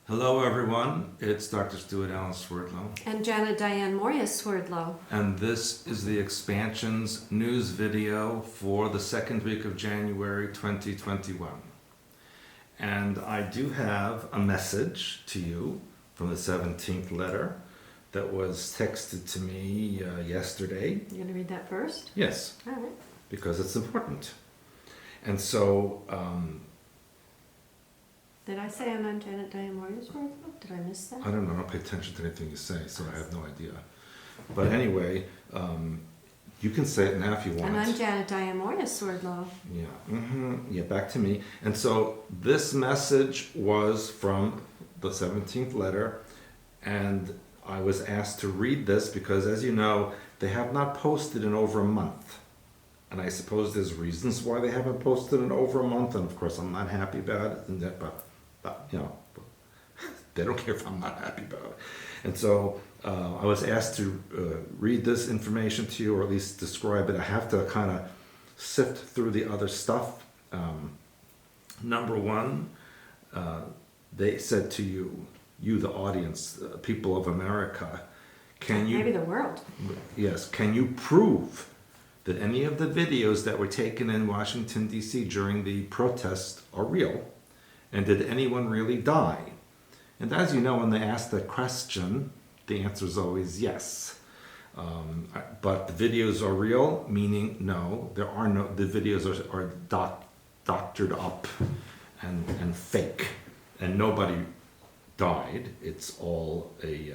Hello, everyone. It's Dr. Stuart Allen Swerdlow, And Janet Diane Moria Swerdlow. and this is the Expansions news video for the second week of January 2021. And I do have a message to you from the 17th letter that was texted to me yesterday. You going to read that first? Yes, All right. because it's important. And so, Did I say I'm Janet Diane Moria Swerdlow? Did I miss that? I don't know, I don't pay attention to anything you say, so I have no idea. But anyway, you can say it now if you want. And I'm Janet Diane Moria Swerdlow. Yeah, back to me. And so this message was from the 17th letter, and I was asked to read this because, as you know, they have not posted in over a month. And I suppose there's reasons why they haven't posted in over a month, and of course I'm not happy about it, and that, but you know, they don't care if I'm not happy about it. And so I was asked to read this information to you, or at least describe it. I have to kind of sift through the other stuff. Number one, they said to you, the audience, people of America, can you... Maybe the world. Yes, can you prove that any of the videos that were taken in Washington, D.C. during the protest are real? And did anyone really die? And as you know, when they ask that question, the answer is always yes. But the videos are real, meaning no, there are no, the videos are doctored up and fake. And nobody died. It's all a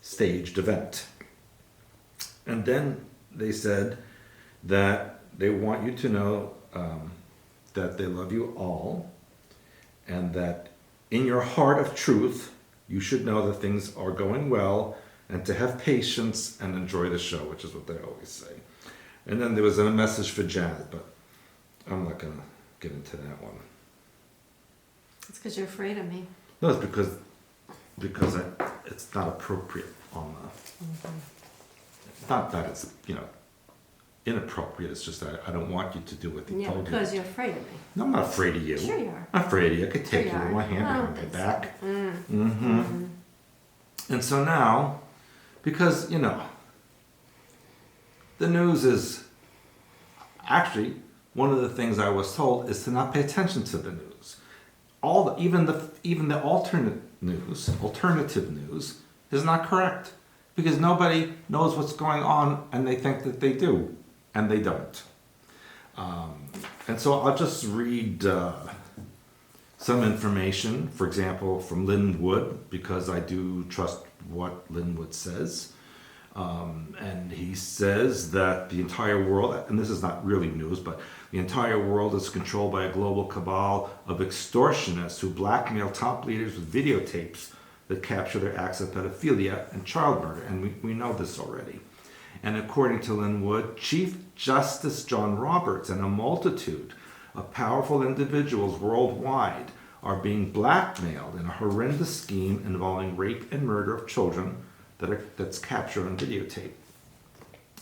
staged event. And then they said that they want you to know that they love you all, and that in your heart of truth, you should know that things are going well, and to have patience and enjoy the show, which is what they always say. And then there was a message for Janet, but I'm not going to get into that one. It's because you're afraid of me. No, it's because it's not appropriate on the... Not that it's, inappropriate. It's just that I don't want you to do what they Yeah, told you. because you're afraid of me. No, I'm not afraid of you. Sure you are. I'm afraid of you. I could take Sure you you with my are. hand I don't behind my think so. back. And so now, because, the news is... Actually, one of the things I was told is to not pay attention to the news. Even the alternative news is not correct. Because nobody knows what's going on, and they think that they do, and they don't. And so I'll just read some information, for example, from Lynn Wood, because I do trust what Lynn Wood says. And he says that the entire world, and this is not really news, but the entire world is controlled by a global cabal of extortionists who blackmail top leaders with videotapes that capture their acts of pedophilia and child murder, and we know this already. And according to Lynn Wood, Chief Justice John Roberts and a multitude of powerful individuals worldwide are being blackmailed in a horrendous scheme involving rape and murder of children that's captured on videotape.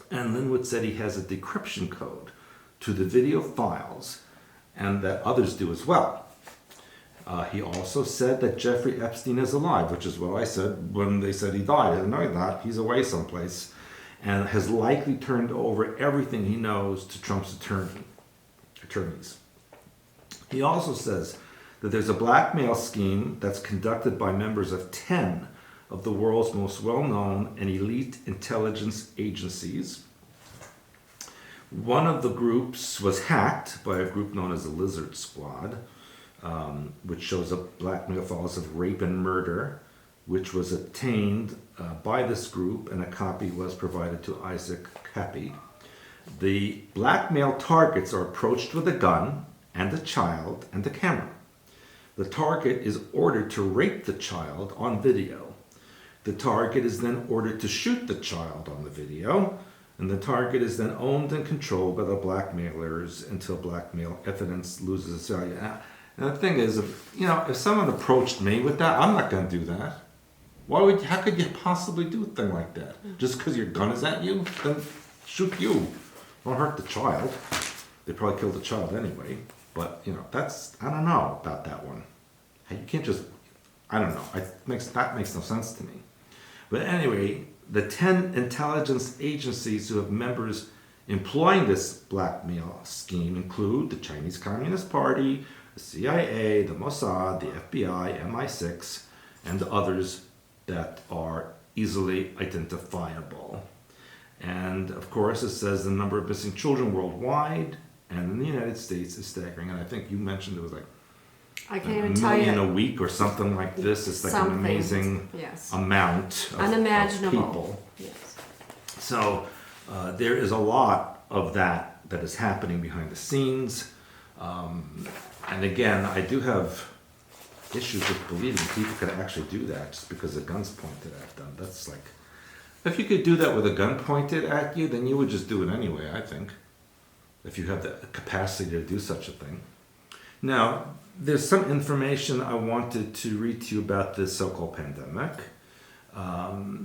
And Lynn Wood said he has a decryption code to the video files, and that others do as well. He also said that Jeffrey Epstein is alive, which is what I said when they said he died. I didn't know that. He's away someplace, and has likely turned over everything he knows to Trump's attorneys. He also says that there's a blackmail scheme that's conducted by members of 10 of the world's most well-known and elite intelligence agencies. One of the groups was hacked by a group known as the Lizard Squad, which shows up blackmail files of rape and murder, which was obtained by this group, and a copy was provided to Isaac Cappy. The blackmail targets are approached with a gun and a child and a camera. The target is ordered to rape the child on video. The target is then ordered to shoot the child on the video, and the target is then owned and controlled by the blackmailers until blackmail evidence loses its value. And the thing is, if someone approached me with that, I'm not going to do that. How could you possibly do a thing like that? Just because your gun is at you? Then shoot you. Don't hurt the child. They probably killed the child anyway. But, I don't know about that one. You can't just, I don't know. That makes no sense to me. But anyway, the 10 intelligence agencies who have members employing this blackmail scheme include the Chinese Communist Party, the CIA, the Mossad, the FBI, MI6, and others that are easily identifiable. And of course, it says the number of missing children worldwide and in the United States is staggering. And I think you mentioned it was like I can't a even tell million a you. week or something like this. It's like Something. an amazing Yes. amount of Unimaginable. people. Yes. So there is a lot of that is happening behind the scenes. And again, I do have issues with believing people could actually do that just because the gun's pointed at them. That's like, if you could do that with a gun pointed at you, then you would just do it anyway, I think. If you have the capacity to do such a thing. Now, there's some information I wanted to read to you about this so-called pandemic.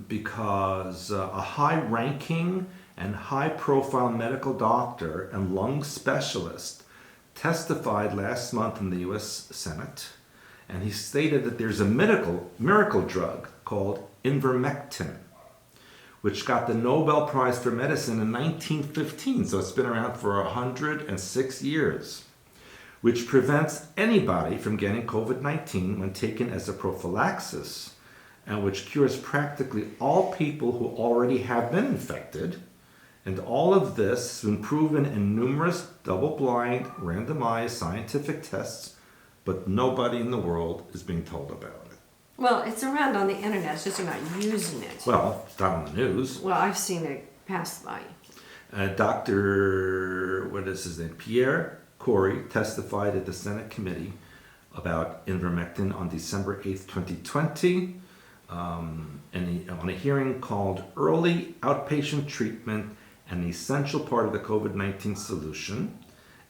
Because a high-ranking and high-profile medical doctor and lung specialist testified last month in the U.S. Senate, and he stated that there's a miracle drug called ivermectin, which got the Nobel Prize for Medicine in 1915, so it's been around for 106 years, which prevents anybody from getting COVID-19 when taken as a prophylaxis, and which cures practically all people who already have been infected. And all of this has been proven in numerous double-blind, randomized scientific tests, but nobody in the world is being told about it. Well, it's around on the internet. It's just you're not using it. Well, it's not on the news. Well, I've seen it pass by. Dr. what is his name? Pierre Corey testified at the Senate committee about ivermectin on December 8th, 2020. On a hearing called Early Outpatient Treatment, an Essential Part of the COVID-19 Solution.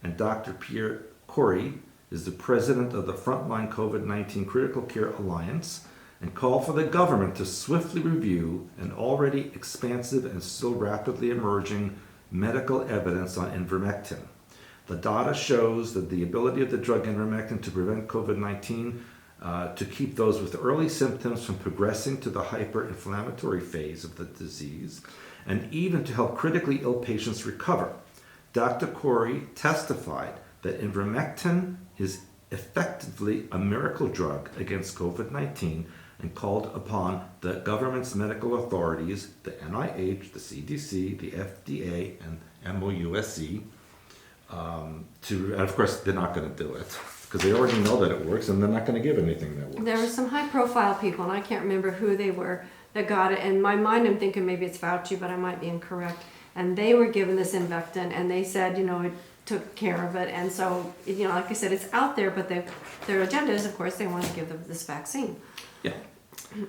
And Dr. Pierre Corey is the president of the Frontline COVID-19 Critical Care Alliance and called for the government to swiftly review an already expansive and still rapidly emerging medical evidence on ivermectin. The data shows that the ability of the drug ivermectin to prevent COVID-19 to keep those with early symptoms from progressing to the hyperinflammatory phase of the disease, and even to help critically ill patients recover. Dr. Corey testified that ivermectin is effectively a miracle drug against COVID-19 and called upon the government's medical authorities, the NIH, the CDC, the FDA, and MOUSE, and of course they're not going to do it, because they already know that it works, and they're not going to give anything that works. There were some high-profile people, and I can't remember who they were, that got it. In my mind, I'm thinking maybe it's Fauci, but I might be incorrect. And they were given this Invectin, and they said, it took care of it. And so, like I said, it's out there, but their agenda is, of course, they want to give them this vaccine. Yeah.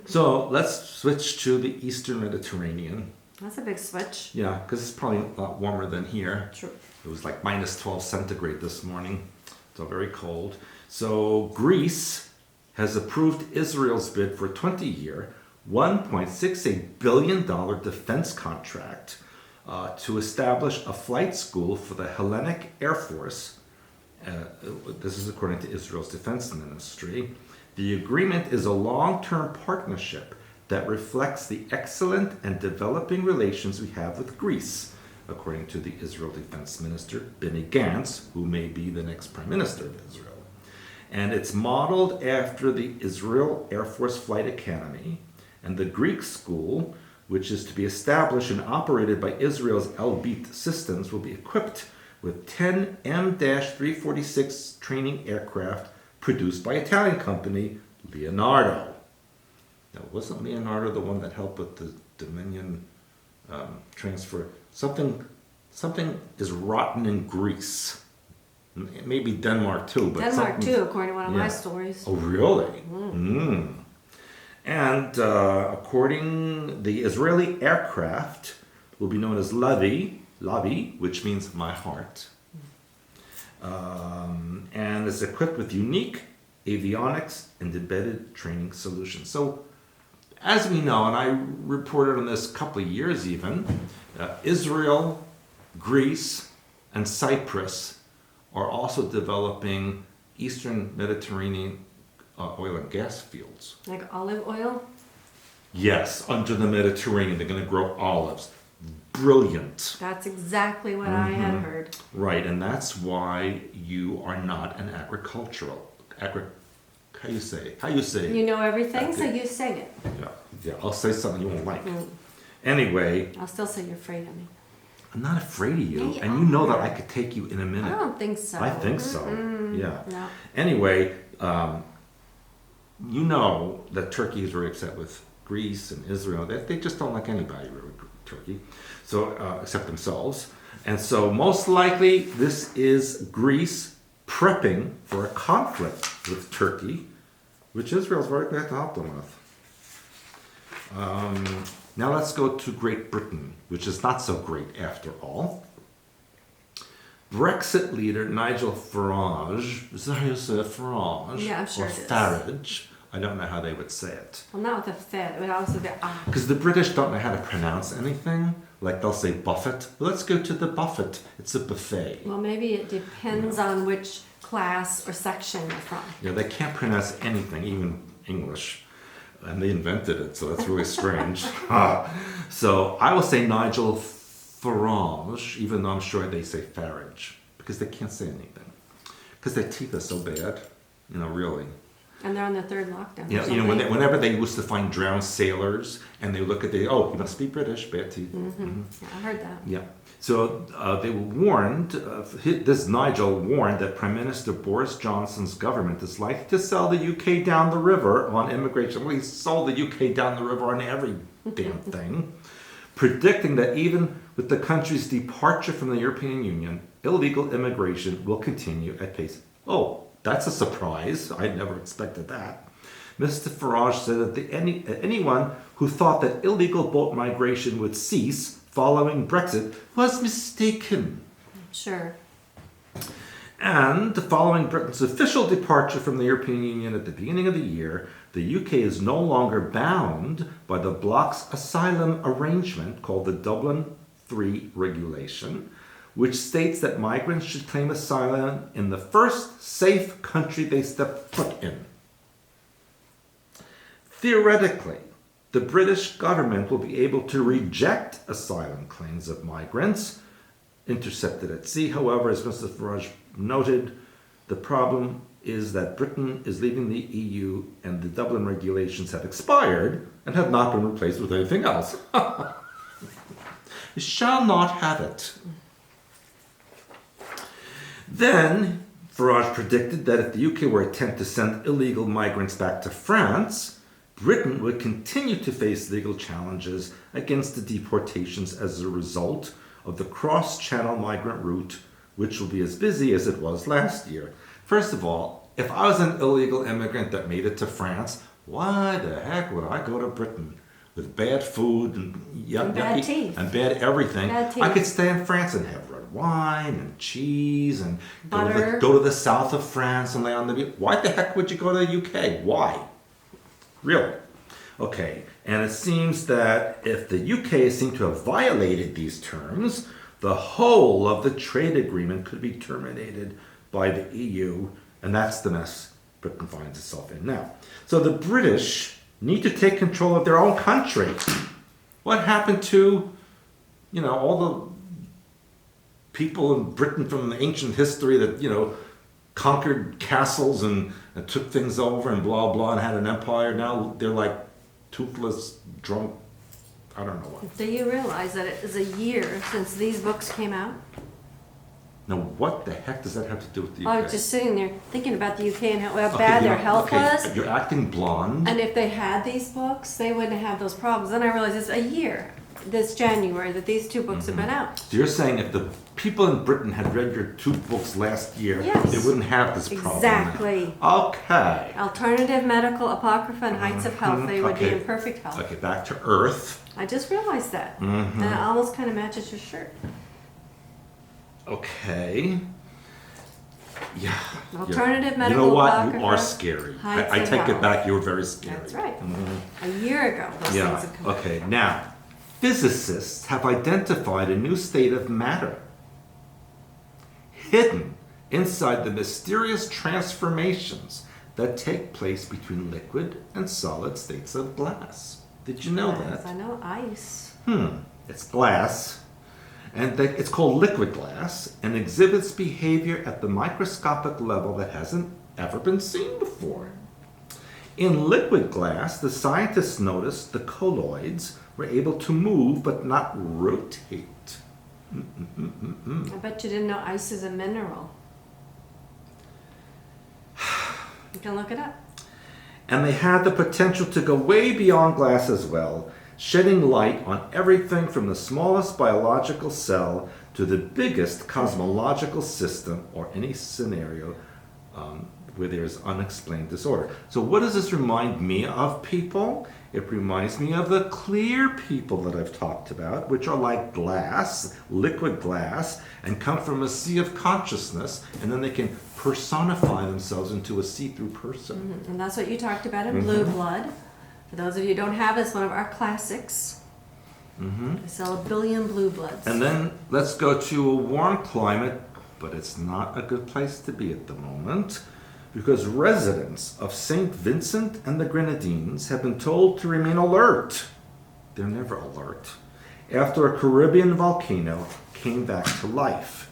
So let's switch to the Eastern Mediterranean. That's a big switch. Yeah, because it's probably a lot warmer than here. True. It was like minus 12 centigrade this morning, so very cold. So Greece has approved Israel's bid for a 20-year, $1.68 billion defense contract to establish a flight school for the Hellenic Air Force. This is according to Israel's defense ministry. The agreement is a long-term partnership that reflects the excellent and developing relations we have with Greece, according to the Israel Defense Minister, Benny Gantz, who may be the next Prime Minister of Israel. And it's modeled after the Israel Air Force Flight Academy, and the Greek school, which is to be established and operated by Israel's Elbit Systems, will be equipped with 10 M-346 training aircraft produced by Italian company Leonardo. Now, wasn't Leonardo the one that helped with the Dominion transfer? Something is rotten in Greece. Maybe Denmark too. But Denmark too, according to one of my stories. Oh, really? And according, the Israeli aircraft will be known as Lavi, which means my heart. And is equipped with unique avionics and embedded training solutions. So, as we know, and I reported on this a couple of years even, Israel, Greece, and Cyprus are also developing Eastern Mediterranean oil and gas fields. Like olive oil? Yes, under the Mediterranean, they're going to grow olives. Brilliant. That's exactly what I had heard. Right, and that's why you are not an agricultural. How you say it? How you say it? You know everything, so you say it. Yeah, I'll say something you won't like. Anyway, I'll still say you're afraid of me. I'm not afraid of you, Yeah, and you know that I could take you in a minute. I don't think so. I think so. Yeah. No. Anyway, you know that Turkey is very upset with Greece and Israel. They just don't like anybody, really, Turkey, so except themselves. And so most likely this is Greece prepping for a conflict with Turkey, which Israel's very glad to help them with. Now let's go to Great Britain, which is not so great after all. Brexit leader Nigel Farage, is that how you say it? Farage? Yeah, I'm sure or it is. Farage. I don't know how they would say it. Well, not with the Fed. It would also be Because the British don't know how to pronounce anything. Like they'll say buffet. Let's go to the buffet. It's a buffet. Well, maybe it depends on which class or section you're from. You know, they can't pronounce anything, even English. And they invented it, so that's really strange. So I will say Nigel Farage, even though I'm sure they say Farage, because they can't say anything. Because their teeth are so bad, you know, really. And they're on their third lockdown. Yeah, you know, whenever they used to find drowned sailors, and they look at you must be British, bad teeth. Yeah, I heard that. Yeah. So they were warned, this Nigel warned that Prime Minister Boris Johnson's government is likely to sell the UK down the river on immigration. Well, he sold the UK down the river on every damn thing, predicting that even with the country's departure from the European Union, illegal immigration will continue at pace. Oh, that's a surprise. I never expected that. Mr. Farage said that anyone who thought that illegal boat migration would cease following Brexit was mistaken. Sure. And following Britain's official departure from the European Union at the beginning of the year, the UK is no longer bound by the bloc's asylum arrangement called the Dublin III Regulation, which states that migrants should claim asylum in the first safe country they step foot in. Theoretically, the British government will be able to reject asylum claims of migrants intercepted at sea. However, as Mr. Farage noted, the problem is that Britain is leaving the EU and the Dublin regulations have expired and have not been replaced with anything else. You shall not have it. Then, Farage predicted that if the UK were to attempt to send illegal migrants back to France, Britain would continue to face legal challenges against the deportations as a result of the cross-channel migrant route, which will be as busy as it was last year. First of all, if I was an illegal immigrant that made it to France, why the heck would I go to Britain? With bad food and bad teeth. And bad everything. Bad teeth. I could stay in France and have red wine and cheese and butter. Go to the south of France and lay on the beach. Why the heck would you go to the UK? Why? Really? Okay, and it seems that if the UK seemed to have violated these terms, the whole of the trade agreement could be terminated by the EU, and that's the mess Britain finds itself in now. So the British need to take control of their own country. What happened to, all the people in Britain from the ancient history that, conquered castles and took things over and blah, blah, and had an empire? Now they're like toothless, drunk, I don't know what. Do you realize that it is a year since these books came out? Now, what the heck does that have to do with the UK? I was just sitting there thinking about the UK and how bad their health was. You're acting blonde. And if they had these books, they wouldn't have those problems. Then I realized it's a year, this January, that these two books have been out. So you're saying if the people in Britain had read your two books last year, Yes. they wouldn't have this problem. Exactly. Okay. Alternative Medical, Apocrypha, and Heights of Health, they would be in perfect health. Okay, back to Earth. I just realized that. And it almost kind of matches your shirt. Okay. Yeah. Alternative medical. You know what? Apocrypha, You are scary. Heights I of take it Health. back. You were very scary. That's right. A year ago, those things have come out. Okay. Now, physicists have identified a new state of matter hidden inside the mysterious transformations that take place between liquid and solid states of glass. Did you know Yes, that? I know ice. It's glass, and it's called liquid glass, and exhibits behavior at the microscopic level that hasn't ever been seen before. In liquid glass, the scientists noticed the colloids were able to move but not rotate. I bet you didn't know ice is a mineral. You can look it up. And they had the potential to go way beyond glass as well, shedding light on everything from the smallest biological cell to the biggest cosmological system or any scenario where there's unexplained disorder. So what does this remind me of, people? It reminds me of the clear people that I've talked about, which are like glass, liquid glass, and come from a sea of consciousness, and then they can personify themselves into a see-through person. And that's what you talked about in Blue Blood. For those of you who don't have it, it's one of our classics. They sell 1 billion Blue Bloods. And then let's go to a warm climate, but it's not a good place to be at the moment, because residents of St. Vincent and the Grenadines have been told to remain alert. They're never alert. After a Caribbean volcano came back to life.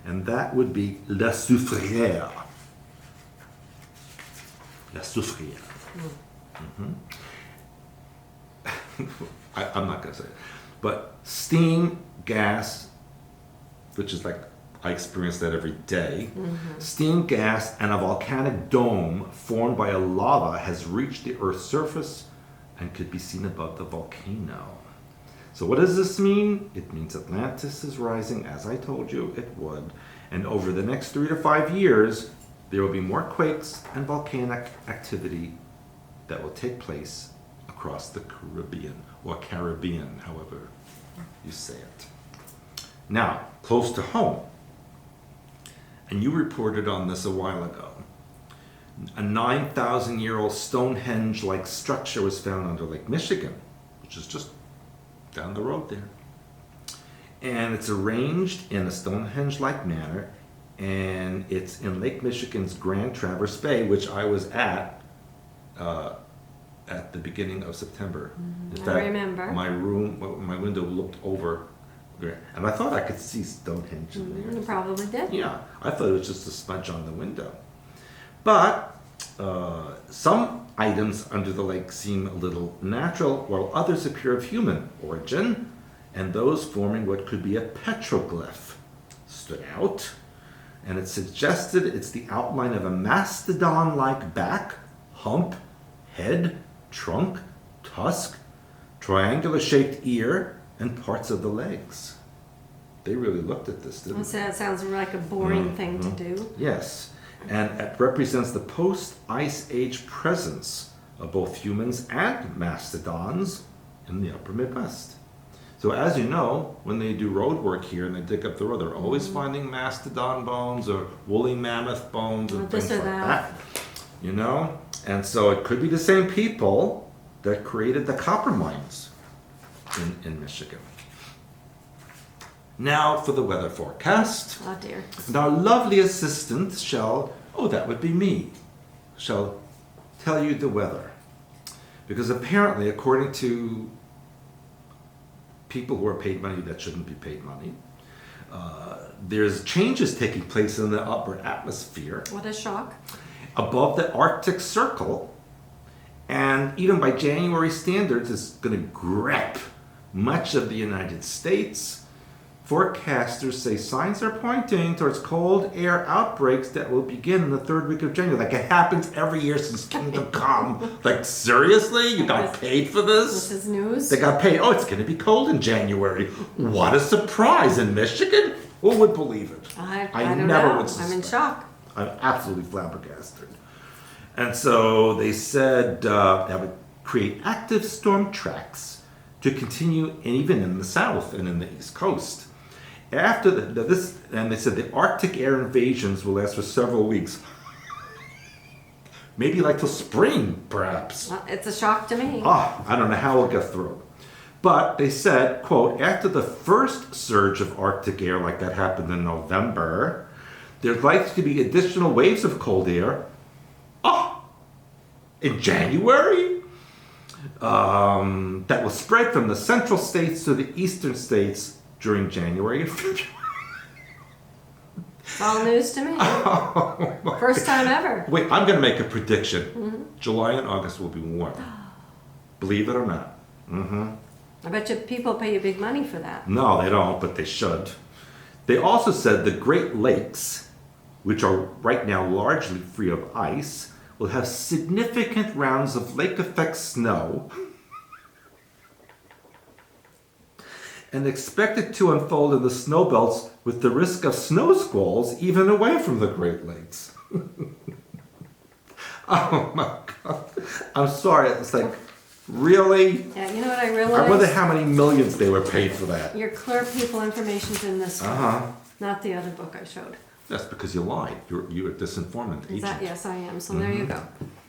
And that would be La Soufrière. La Soufrière. I'm not going to say it. But steam, gas, which is like, I experience that every day. Steam, gas, and a volcanic dome formed by a lava has reached the Earth's surface and could be seen above the volcano. So what does this mean? It means Atlantis is rising, as I told you it would. And over the next 3 to 5 years, there will be more quakes and volcanic activity that will take place across the Caribbean, or Caribbean, however you say it. Now, close to home, and you reported on this a while ago, a 9,000-year-old Stonehenge-like structure was found under Lake Michigan, which is just down the road there. And it's arranged in a Stonehenge-like manner, and it's in Lake Michigan's Grand Traverse Bay, which I was at the beginning of September. In fact, I remember. My window looked over there, and I thought I could see Stonehenge in there. You probably did. Yeah, I thought it was just a smudge on the window. But some items under the lake seem a little natural, while others appear of human origin, and those forming what could be a petroglyph stood out, and it suggested it's the outline of a mastodon-like back, hump, head, trunk, tusk, triangular-shaped ear, and parts of the legs. They really looked at this, didn't they? That sounds like a boring thing to do. Yes, and it represents the post-Ice Age presence of both humans and mastodons in the upper Midwest. So as you know, when they do road work here and they dig up the road, they're always finding mastodon bones or woolly mammoth bones and This things or like that. that. You know? And so it could be the same people that created the copper mines in Michigan. Now for the weather forecast. Oh dear. And our lovely assistant shall, that would be me, shall tell you the weather. Because apparently, according to people who are paid money that shouldn't be paid money, there's changes taking place in the upper atmosphere What a shock. above the Arctic Circle, and even by January standards, it's going to grip much of the United States. Forecasters say signs are pointing towards cold air outbreaks that will begin in the 3rd week of January. Like, it happens every year since Kingdom Come. Like, seriously? You got paid for this? This is news. They got paid. Oh, it's going to be cold in January. What a surprise. In Michigan? Who would believe it? I never don't know. would suspect. I'm in shock. I'm absolutely flabbergasted. And so they said that would create active storm tracks to continue even in the south and in the East Coast. After this, and they said the Arctic air invasions will last for several weeks. Maybe like till spring, perhaps. It's a shock to me. I don't know how we'll get through. But they said, quote, after the first surge of Arctic air like that happened in November, there's likely to be additional waves of cold air in January that will spread from the central states to the eastern states during January and February. It's all news to me. First time ever. Wait, I'm going to make a prediction. July and August will be warm. Believe it or not. I bet you people pay you big money for that. No, they don't, but they should. They also said the Great Lakes, which are right now largely free of ice, will have significant rounds of lake effect snow and expected to unfold in the snow belts with the risk of snow squalls even away from the Great Lakes. Oh my God. I'm sorry. It's like, really? Yeah, you know what I realized? I wonder how many millions they were paid for that. Your clear people information's in this one, not the other book I showed. That's because you lied. You're a disinformant agent. Yes, I am. So there you go.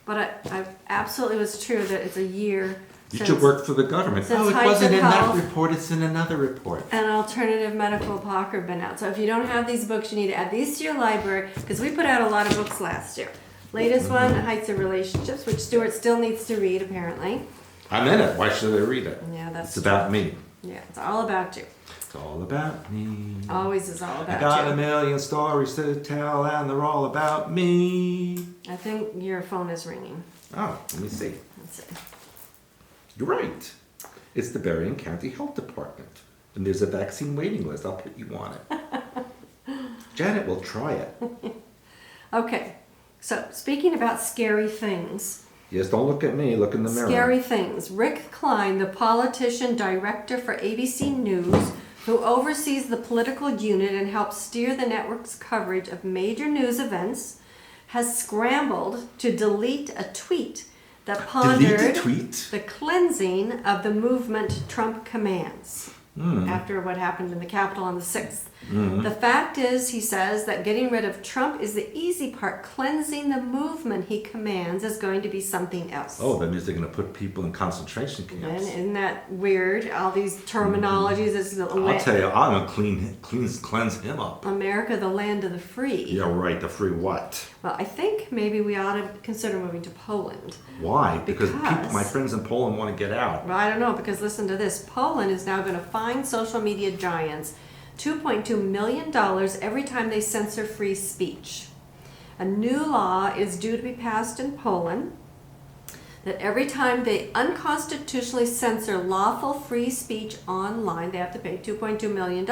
But I absolutely was true that it's a year You since should work for the government. since Oh, it Heights wasn't of in that Health report. It's in another report. an alternative medical apocrypha have been out. So if you don't have these books, you need to add these to your library because we put out a lot of books last year. Latest one, Heights of Relationships, which Stuart still needs to read apparently. I'm in it. Why should I read it? Yeah, that's It's about me. Yeah, it's all about you. It's all about me. Always is all I about got you. a million stories to tell, and they're all about me. I think your phone is ringing. Oh, let me see. Let's see. You're right. It's the Berrien County Health Department. And there's a vaccine waiting list. I'll put you on it. Janet will try it. Okay, so speaking about scary things. Yes, don't look at me. Look in the mirror. Scary things. Rick Klein, the politician director for ABC News, who oversees the political unit and helps steer the network's coverage of major news events, has scrambled to delete a tweet that pondered Delete the tweet? the cleansing of the movement Trump commands after what happened in the Capitol on the 6th. The fact is, he says, that getting rid of Trump is the easy part. Cleansing the movement he commands is going to be something else. Oh, that means they're going to put people in concentration And camps. isn't that weird? All these terminologies. It's the I'll tell you, I'm going to cleanse him up. America, the land of the free. Yeah, right. The free what? Well, I think maybe we ought to consider moving to Poland. Why? Because people, Because- my friends in Poland want to get out. Well, I don't know, because listen to this. Poland is now going to fine social media giants $2.2 million every time they censor free speech. A new law is due to be passed in Poland that every time they unconstitutionally censor lawful free speech online, they have to pay $2.2 million.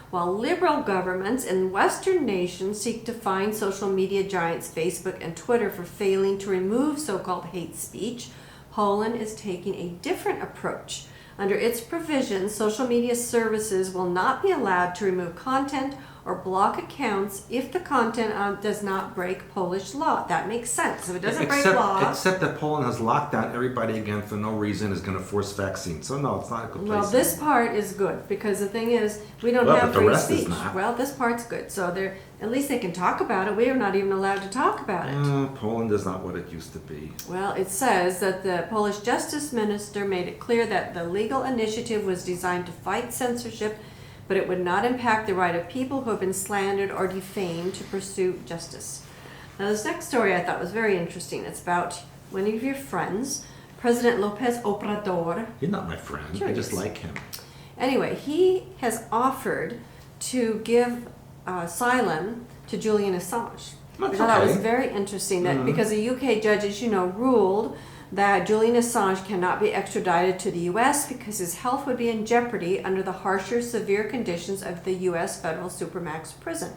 While liberal governments in Western nations seek to fine social media giants Facebook and Twitter for failing to remove so-called hate speech, Poland is taking a different approach. Under its provisions, social media services will not be allowed to remove content or block accounts if the content does not break Polish law. That makes sense. If it doesn't break law... Except that Poland has locked down everybody again for no reason, is going to force vaccines. So no, it's not a good place. Well, this part is good because the thing is, we don't Well, have but the free rest is speech. not. Well, this part's good. So they're, at least they can talk about it. We are not even allowed to talk about it. Poland is not what it used to be. Well, it says that the Polish justice minister made it clear that the legal initiative was designed to fight censorship, but it would not impact the right of people who have been slandered or defamed to pursue justice. Now, this next story I thought was very interesting. It's about one of your friends, President Lopez Obrador. You're not my friend. Sure I he just is. like him. Anyway, he has offered to give asylum to Julian Assange. That's I thought that was okay. very interesting that because a UK judge, as you know, ruled that Julian Assange cannot be extradited to the US because his health would be in jeopardy under the harsher, severe conditions of the US federal supermax prison.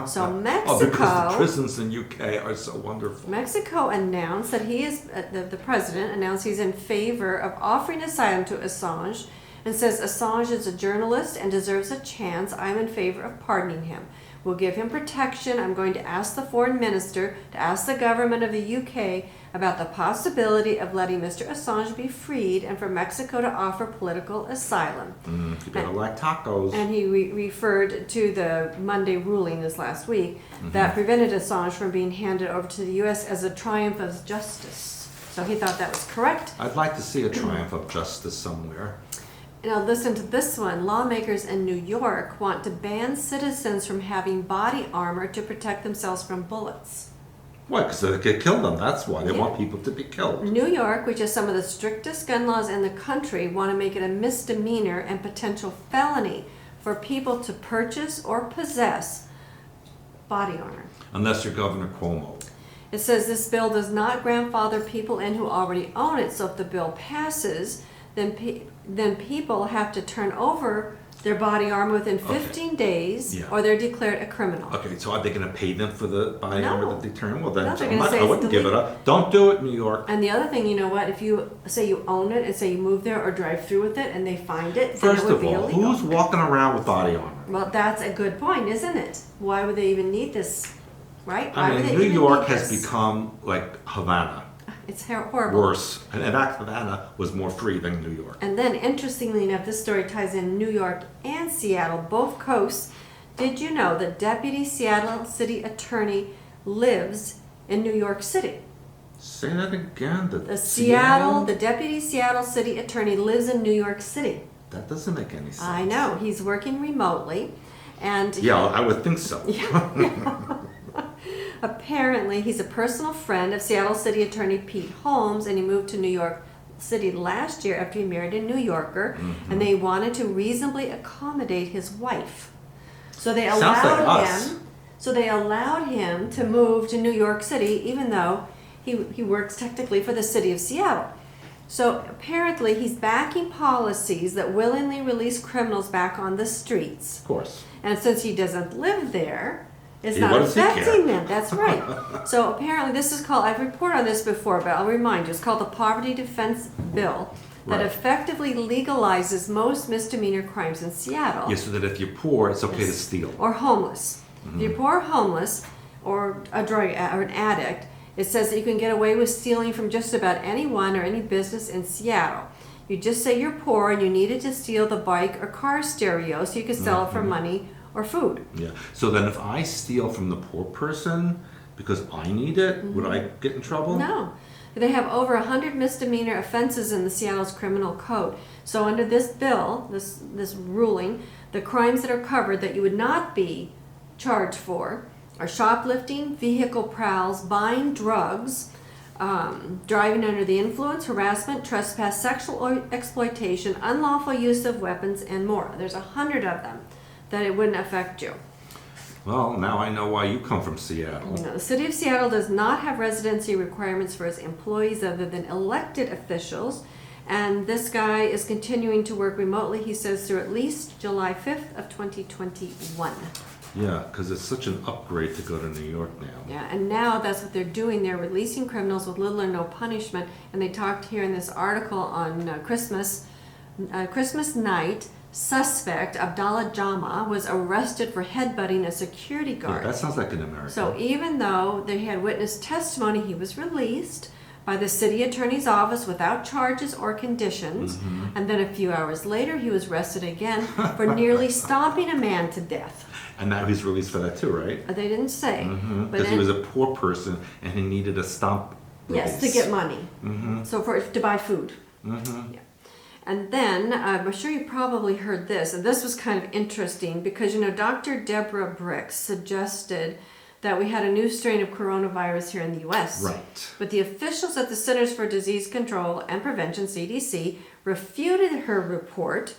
So Oh, because the Mexico, prisons in UK are so wonderful. Mexico announced that he is, the president announced he's in favor of offering asylum to Assange and says Assange is a journalist and deserves a chance. I'm in favor of pardoning him. We'll give him protection. I'm going to ask the foreign minister to ask the government of the UK about the possibility of letting Mr. Assange be freed and for Mexico to offer political asylum. You better like tacos. And he referred to the Monday ruling this last week that prevented Assange from being handed over to the US as a triumph of justice. So he thought that was correct. I'd like to see a triumph of justice somewhere. Now listen to this one. Lawmakers in New York want to ban citizens from having body armor to protect themselves from bullets. Why? Because they could kill them. That's why. They Yeah. want people to be killed. New York, which has some of the strictest gun laws in the country, want to make it a misdemeanor and potential felony for people to purchase or possess body armor. Unless you're Governor Cuomo. It says this bill does not grandfather people in who already own it. So if the bill passes, then people have to turn over their body armor within 15 days, Yeah. or they're declared a criminal. Okay, so are they going to pay them for the body No. armor that they turn? Well, then No, they're gonna say I it's wouldn't give it illegal. up. Don't do it, New York. And the other thing, you know what? If you say you own it and say you move there or drive through with it and they find it, then First it would of be all, illegal. who's walking around with body armor? Well, that's a good point, isn't it? Why would they even need this, right? Why I would mean, they New even York need has this? become like Havana, It's horrible. worse. And in fact, Havana was more free than New York. And then, interestingly enough, this story ties in New York and Seattle, both coasts. Did you know that Deputy Seattle City Attorney lives in New York City? Say that again. The Deputy Seattle City Attorney lives in New York City. That doesn't make any sense. I know. He's working remotely. And Yeah, I would think so. apparently, he's a personal friend of Seattle City Attorney Pete Holmes, and he moved to New York City last year after he married a New Yorker, and they wanted to reasonably accommodate his wife. So they Sounds like allowed us. him. So they allowed him to move to New York City, even though he works technically for the city of Seattle. So apparently, he's backing policies that willingly release criminals back on the streets. Of course. And since he doesn't live there, it's Yeah, not what does he affecting care? them. That's right. So apparently this is called, I've reported on this before, but I'll remind you, it's called the Poverty Defense Bill that Right. effectively legalizes most misdemeanor crimes in Seattle. Yeah, so that if you're poor, it's okay to Yes. steal. Or homeless. If you're poor or homeless or a drug or an addict, it says that you can get away with stealing from just about anyone or any business in Seattle. You just say you're poor and you needed to steal the bike or car stereo so you could sell it for money or food. Yeah. So then if I steal from the poor person because I need it, would I get in trouble? No. They have over 100 misdemeanor offenses in the Seattle's criminal code. So under this bill, this ruling, the crimes that are covered that you would not be charged for are shoplifting, vehicle prowls, buying drugs, driving under the influence, harassment, trespass, sexual exploitation, unlawful use of weapons, and more. There's 100 of them that it wouldn't affect you. Well, now I know why you come from Seattle. You know, the city of Seattle does not have residency requirements for its employees other than elected officials. And this guy is continuing to work remotely, he says, through at least July 5th of 2021. Yeah, because it's such an upgrade to go to New York now. Yeah, and now that's what they're doing. They're releasing criminals with little or no punishment. And they talked here in this article on Christmas night. Suspect Abdallah Jama was arrested for headbutting a security Yeah, guard. that sounds like an American. So even though they had witnessed testimony, he was released by the city attorney's office without charges or conditions. And then a few hours later, he was arrested again for nearly stomping a man to death. And now he's released for that too, right? They didn't say. But Because he then- was a poor person and he needed a stomp yes, to release. get money. So to buy food. Yeah. And then, I'm sure you probably heard this, and this was kind of interesting because, you know, Dr. Deborah Bricks suggested that we had a new strain of coronavirus here in the U.S. Right. But the officials at the Centers for Disease Control and Prevention, CDC, refuted her report.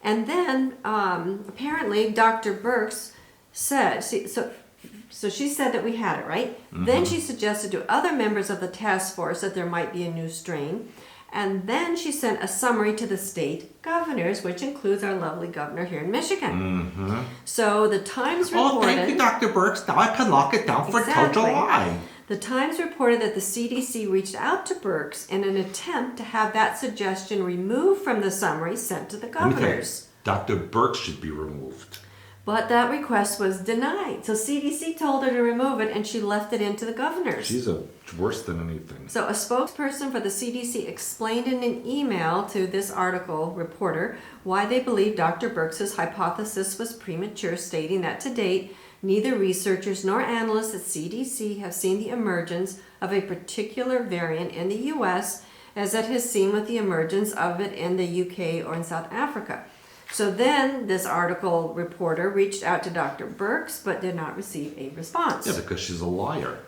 And then, apparently, Dr. Birx said, so she said that we had it, right? Then she suggested to other members of the task force that there might be a new strain. And then she sent a summary to the state governors, which includes our lovely governor here in Michigan. So the Times reported... Oh, thank you, Dr. Birx. Now I can lock it down for till Exactly. July. The Times reported that the CDC reached out to Birx in an attempt to have that suggestion removed from the summary sent to the Let me tell you, governors. Dr. Birx should be removed. But that request was denied. So CDC told her to remove it and she left it into the governors. She's worse than anything. So a spokesperson for the CDC explained in an email to this article reporter why they believe Dr. Birx's hypothesis was premature, stating that to date, neither researchers nor analysts at CDC have seen the emergence of a particular variant in the U.S. as it has seen with the emergence of it in the UK or in South Africa. So then this article reporter reached out to Dr. Birx but did not receive a response. Yeah, because she's a liar.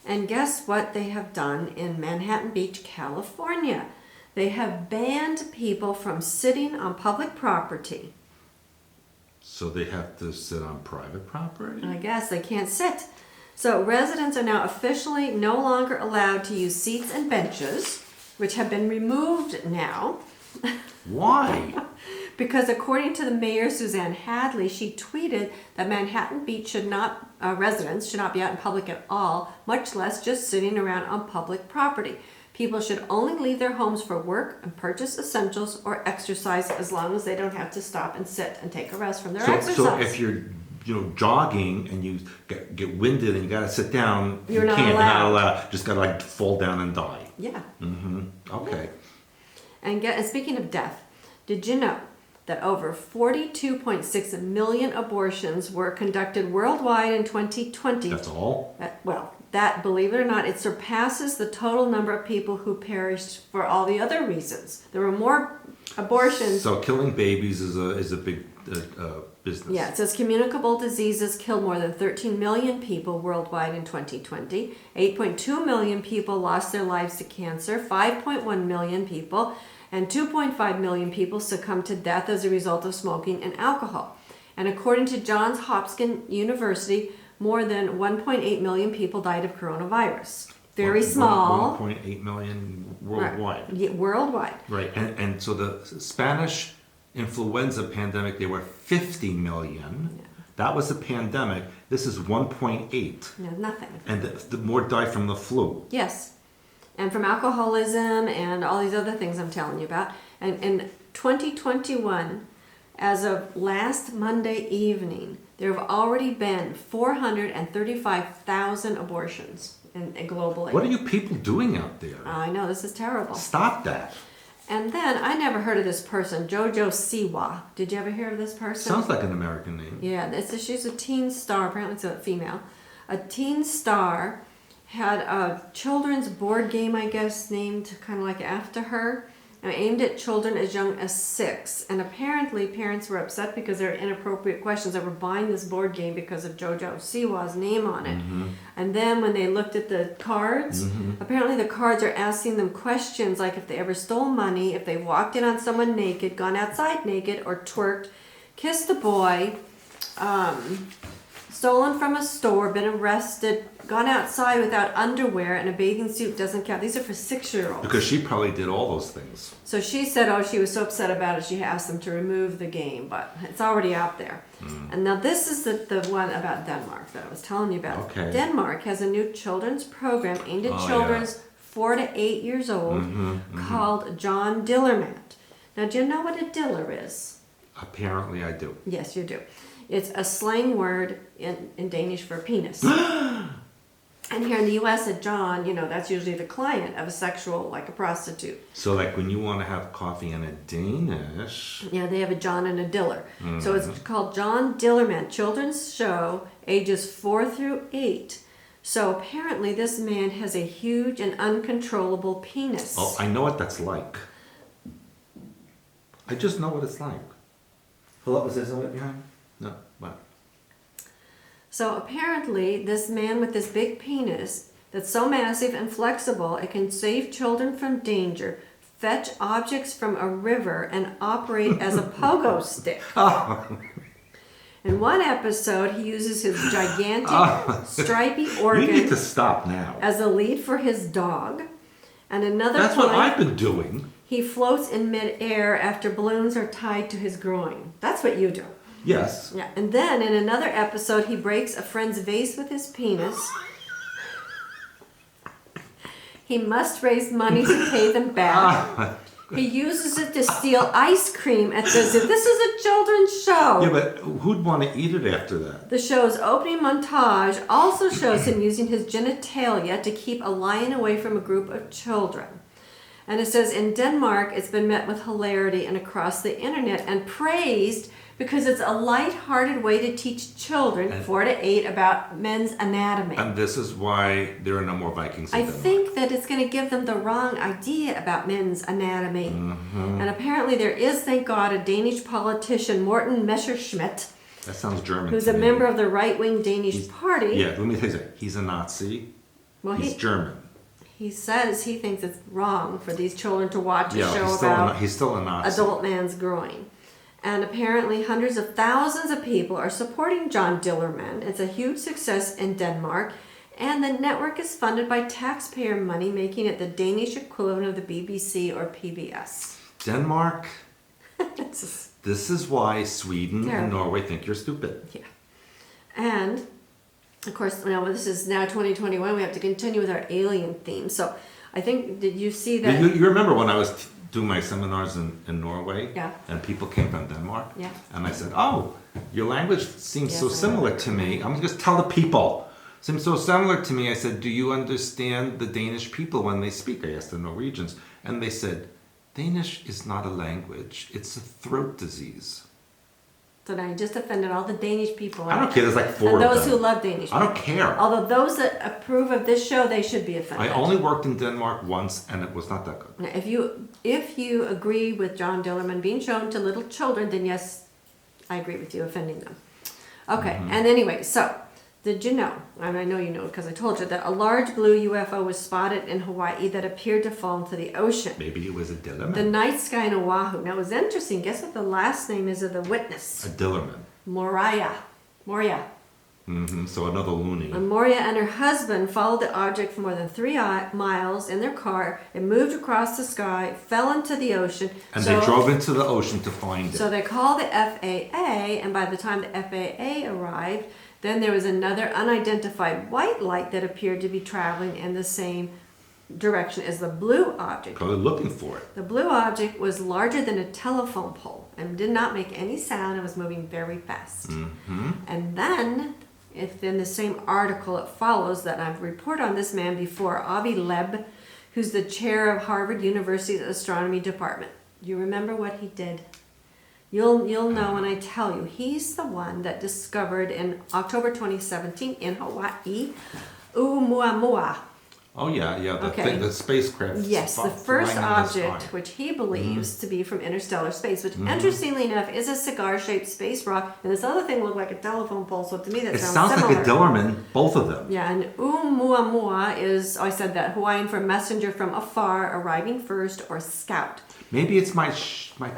And guess what they have done in Manhattan Beach, California? They have banned people from sitting on public property. So they have to sit on private property? I guess they can't sit. So residents are now officially no longer allowed to use seats and benches, which have been removed now. Why? Because according to the mayor, Suzanne Hadley, she tweeted that Manhattan Beach residents should not be out in public at all, much less just sitting around on public property. People should only leave their homes for work and purchase essentials or exercise as long as they don't have to stop and sit and take a rest from their exercise. So if you're jogging and you get winded and you gotta sit down, You're not You're not allowed. allowed. Just gotta like fall down and die. Yeah. Okay. And speaking of death, did you know that over 42.6 million abortions were conducted worldwide in 2020? That's all? That, believe it or not, it surpasses the total number of people who perished for all the other reasons. There were more abortions. So killing babies is a big business. Yeah, it says communicable diseases killed more than 13 million people worldwide in 2020. 8.2 million people lost their lives to cancer. 5.1 million people and 2.5 million people succumbed to death as a result of smoking and alcohol. And according to Johns Hopkins University, more than 1.8 million people died of coronavirus. Very small. 1.8 million worldwide. Right. Yeah, worldwide. Right, and so the Spanish influenza pandemic, they were 50 million. Yeah. That was a pandemic. This is 1.8. No, nothing. And the more died from the flu. Yes. And from alcoholism and all these other things I'm telling you about. And in 2021, as of last Monday evening, there have already been 435,000 abortions globally. What are you people doing out there? I know, this is terrible. Stop that. And then, I never heard of this person, Jojo Siwa. Did you ever hear of this person? Sounds like an American name. Yeah, she's a teen star, apparently it's a female. A teen star had a children's board game, I guess, named kind of like after her, aimed at children as young as 6. And apparently parents were upset because there were inappropriate questions. They were buying this board game because of Jojo Siwa's name on it. Mm-hmm. And then when they looked at the cards, apparently the cards are asking them questions like if they ever stole money, if they walked in on someone naked, gone outside naked, or twerked, kissed a boy, stolen from a store, been arrested, gone outside without underwear, and a bathing suit doesn't count. These are for 6-year-olds. Because she probably did all those things. So she said, she was so upset about it, she asked them to remove the game, but it's already out there. And now this is the one about Denmark that I was telling you about. Okay. Denmark has a new children's program aimed at Oh, children 4 to 8 years old called John Dillermand. Now, do you know what a diller is? Apparently I do. Yes, you do. It's a slang word in Danish for penis. And here in the U.S., a John, that's usually the client of a sexual, like a prostitute. So like when you want to have coffee in a Danish. Yeah, they have a John and a Diller. So it's called John Dillerman, children's show, ages 4 through 8. So apparently this man has a huge and uncontrollable penis. Oh, I know what that's like. I just know what it's like. Hello, is there somebody behind? No, what? So apparently this man with this big penis that's so massive and flexible, it can save children from danger, fetch objects from a river, and operate as a pogo stick. In one episode, he uses his gigantic stripy organ You need to stop now. as a lead for his dog. And another That's time, what I've been doing. he floats in midair after balloons are tied to his groin. That's what you do. Yes. Yeah, and then in another episode, he breaks a friend's vase with his penis. He must raise money to pay them back. He uses it to steal ice cream at the zoo. This is a children's show. Yeah, but who'd want to eat it after that? The show's opening montage also shows him using his genitalia to keep a lion away from a group of children. And it says in Denmark, it's been met with hilarity and across the internet and praised because it's a light-hearted way to teach children, 4 to 8, about men's anatomy. And this is why there are no more Vikings in I Denmark. think that it's going to give them the wrong idea about men's anatomy. And apparently there is, thank God, a Danish politician, Morten Messerschmidt, That sounds German who's to a me. member of the right-wing Danish party. Yeah, let me tell you something. He's a Nazi. Well, He's German. he says he thinks it's wrong for these children to watch a Yeah, show he's still a Nazi. adult man's groin. And apparently hundreds of thousands of people are supporting John Dillermand. It's a huge success in Denmark. And the network is funded by taxpayer money, making it the Danish equivalent of the BBC or PBS. Denmark. It's just This is why Sweden Terrible. and Norway think you're stupid. Yeah. And, of course, now this is now 2021. We have to continue with our alien theme. So I think, did you see that? You remember when I was doing my seminars in Norway? Yeah. And people came from Denmark? Yeah. And I said, oh, your language seems Yes, so I similar know. to me. I'm just tell the people. Seems so similar to me. I said, do you understand the Danish people when they speak? I asked the Norwegians. And they said, Danish is not a language. It's a throat disease. So now you just offended all the Danish people. I don't care. There's like four And of those them. who love Danish I don't care. Although those that approve of this show, they should be offended. I only worked in Denmark once, and it was not that good. Now, if you agree with John Dillerman being shown to little children, then yes, I agree with you offending them. Okay, and anyway, so did you know, and I know you know because I told you, that a large blue UFO was spotted in Hawaii that appeared to fall into the ocean? Maybe it was a Dillerman. The night sky in Oahu. Now it was interesting. Guess what the last name is of the witness? A Dillerman. Moria. So another loony. And Moria and her husband followed the object for more than 3 miles in their car. It moved across the sky, fell into the ocean. And they drove into the ocean to find it. So they called the FAA, and by the time the FAA arrived, then there was another unidentified white light that appeared to be traveling in the same direction as the blue object. Probably looking for it. The blue object was larger than a telephone pole and did not make any sound and was moving very fast. And then, if in the same article it follows that I've reported on this man before, Avi Loeb, who's the chair of Harvard University's astronomy department. You remember what he did? You'll know when I tell you. He's the one that discovered in October 2017 in Hawaii, Oumuamua. Oh yeah. Okay. The spacecraft. Yes, the first object, which he believes to be from interstellar space, which interestingly enough is a cigar-shaped space rock, and this other thing looked like a telephone pole, so to me that It sounds sounds similar. like a Dillerman, both of them. Yeah, and Oumuamua is, I said that, Hawaiian for messenger from afar, arriving first, or scout. Maybe it's my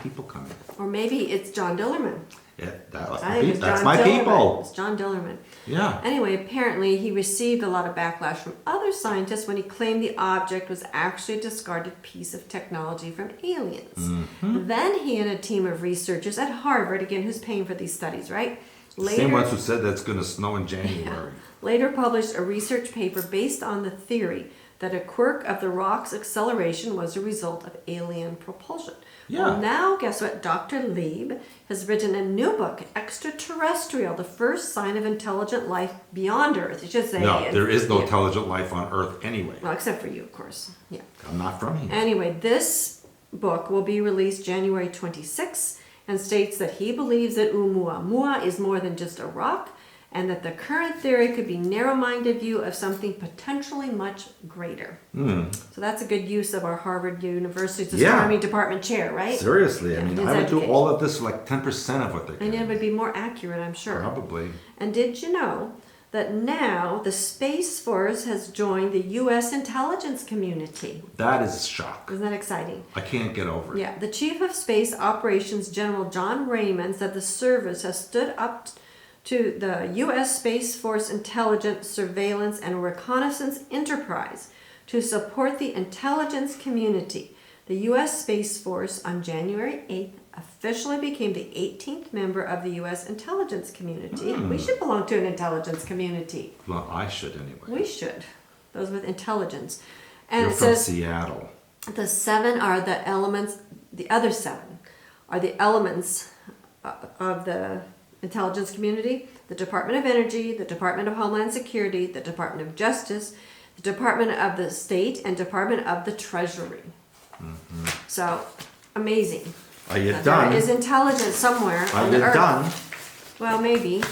people coming. Or maybe it's John Dillerman. Yeah, I think it's that's John my Dillerman. people. It's John Dillerman. Yeah. Anyway, apparently he received a lot of backlash from other scientists when he claimed the object was actually a discarded piece of technology from aliens. Then he and a team of researchers at Harvard, again, who's paying for these studies, right? Same ones who said that's going to snow in January. Later published a research paper based on the theory that a quirk of the rock's acceleration was a result of alien propulsion. Yeah. Well, now, guess what? Dr. Lieb has written a new book, Extraterrestrial, the first sign of intelligent life beyond Earth. You should say. No, there is no yeah. intelligent life on Earth anyway. Well, except for you, of course. Yeah. I'm not from here. Anyway, this book will be released January 26th and states that he believes that Oumuamua is more than just a rock, and that the current theory could be narrow-minded view of something potentially much greater. So that's a good use of our Harvard University's astronomy department chair, right? Seriously, Yeah, I mean, his I would do education. all of this for like 10% of what they And can. it would be more accurate, I'm sure. Probably. And did you know that now the Space Force has joined the U.S. intelligence community? That is a shock. Isn't that exciting? I can't get over it. Yeah, the Chief of Space Operations General John Raymond said the service has stood up to the U.S. Space Force intelligence, surveillance, and reconnaissance enterprise to support the intelligence community. The U.S. Space Force on January 8th officially became the 18th member of the U.S. intelligence community. We should belong to an intelligence community. Well, I should anyway. We should. Those with intelligence. And You're it from says Seattle. the 7 are the elements, the other 7 are the elements of the intelligence community: the Department of Energy, the Department of Homeland Security, the Department of Justice, the Department of the State, and Department of the Treasury. So, amazing. Are you Now, done? There is intelligence somewhere Are on you the Earth. done? Well, maybe.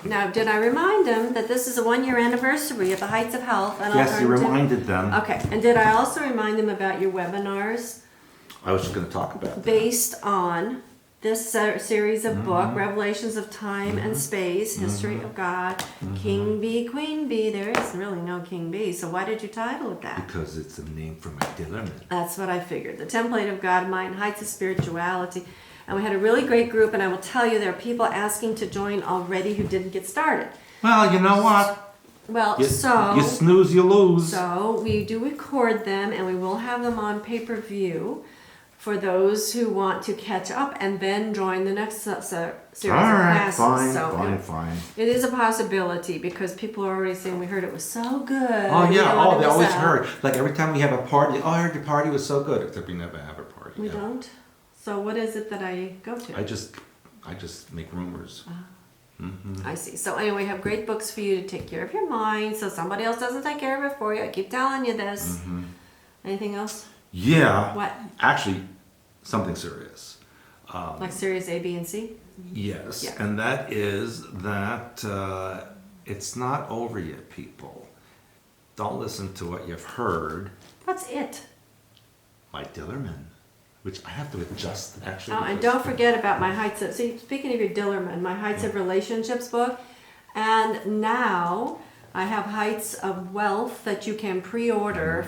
Now, did I remind them that this is a 1-year anniversary of the Heights of Health? And Yes, you alternative- reminded them. Okay, and did I also remind them about your webinars I was just going to talk about that. based on this series of book, Revelations of Time and Space, History of God, King Bee, Queen Bee. There is really no King Bee, so why did you title it that? Because it's a name for my Dillerman. That's what I figured. The Template of God, Mind, Heights of Spirituality. And we had a really great group, and I will tell you, there are people asking to join already who didn't get started. Well, you know what? Well, You snooze, you lose. So we do record them, and we will have them on pay-per-view for those who want to catch up and then join the next series of classes. Fine. It is a possibility because people are already saying we heard it was so good. Oh yeah, they always heard. Like every time we have a party, I heard your party was so good. Except we never have a party. We don't. So what is it that I go to? I just make rumors. I see. So anyway, we have great books for you to take care of your mind, so somebody else doesn't take care of it for you. I keep telling you this. Anything else? Yeah. What? Actually, something serious. Like series A, B, and C? Yes, Yeah. and that is that it's not over yet, people. Don't listen to what you've heard. What's it? My Dillerman, which I have to adjust actually. Oh, and because- don't forget about my Heights of... See, speaking of your Dillerman, my Heights of Relationships book. And now I have Heights of Wealth that you can pre-order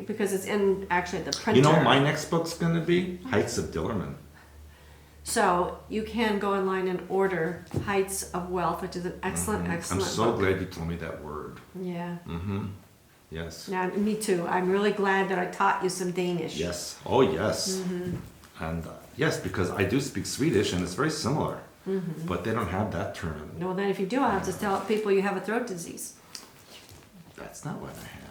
because it's in actually the printer. You know what my next book's going to be? Heights of Dillerman. So you can go online and order Heights of Wealth, which is an excellent I'm excellent so book. glad you told me that word. Yeah. Yes. Yeah, me too. I'm really glad that I taught you some Danish. Yes. Oh, yes. And yes, because I do speak Swedish and it's very similar. But they don't have that term. Well, then if you do, I'll have to tell people you have a throat disease. That's not what I have.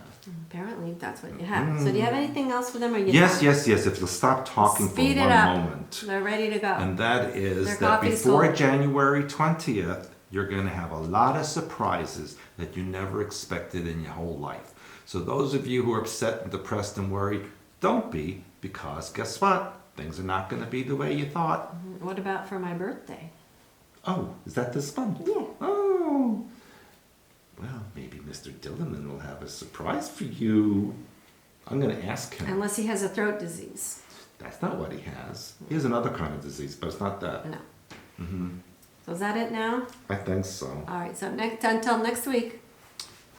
Apparently, that's what you have. So do you have anything else for them? Or you Yes, done? yes, yes. If you'll stop talking Speed for it one up. moment. They're ready to go. And that is Their that coffee's before cold. January 20th, you're going to have a lot of surprises that you never expected in your whole life. So those of you who are upset and depressed and worried, don't be, because guess what? Things are not going to be the way you thought. What about for my birthday? Oh, is that this month? Yeah. Oh. Well, maybe Mr. Dillerman will have a surprise for you. I'm going to ask him. Unless he has a throat disease. That's not what he has. He has another kind of disease, but it's not that. No. So is that it now? I think so. All right. So until next week.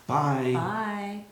Bye. Bye.